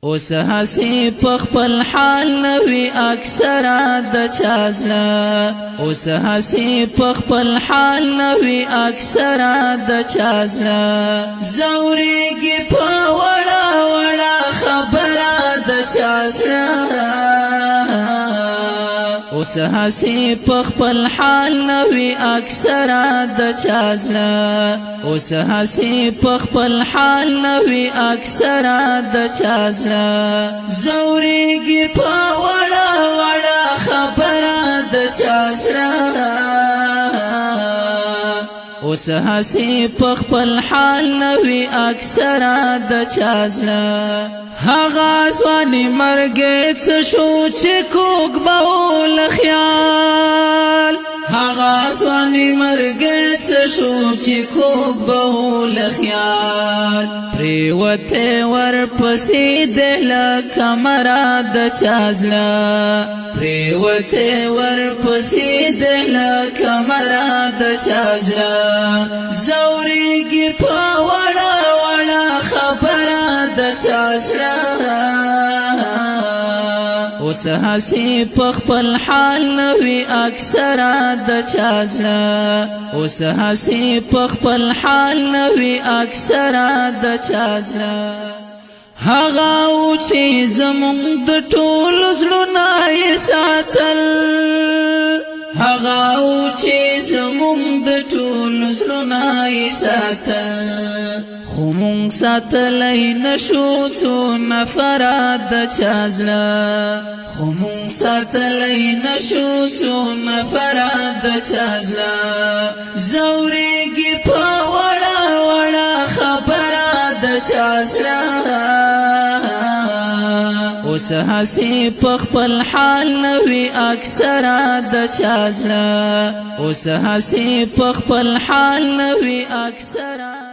اوس هسي پخپل حال نوی اکثر د چازلا اوس هسي پخپل حال نوی اکثر د چازلا زوريږي په وړا وړا خبره د چازلا اوس هسي پخپل حال نوی اکثر د چازلا اوس هسي پخپل حال نوی اکثر د چازلا زوريږي په وړا وړا خبره د چازلا اوس هسي پخپل حال نوی اکثر د چازلا هغه ځواني مرګ څه شو چې کوک بول خیال هغه ځواني مرګ څه شو چې کوک بول خیال پریوته ورپسې د لکمرا د چازلا پریوته ورپسې د لکمرا د چازلا زوريږي په وړا وړا خبره د چازلا اوس هسي پخپل حال نوی اکثر د چازلا اوس هسي پخپل حال نوی اکثر د چازلا هغه او چې زمونږ د ټول زړونه یې ساتل هغه او چې زمونږ د ټول زړونه یې ساتل خو مونږ ساتلی نشو څو نفره د چازلا خو مونږ ساتلی نشو څو نفره د چازلا زوريږي په وړا وړا خبره د چازلا اوس هسي پخپل حال نوی اکثر د چازلا اوس هسي پخپل حال نوی اکثر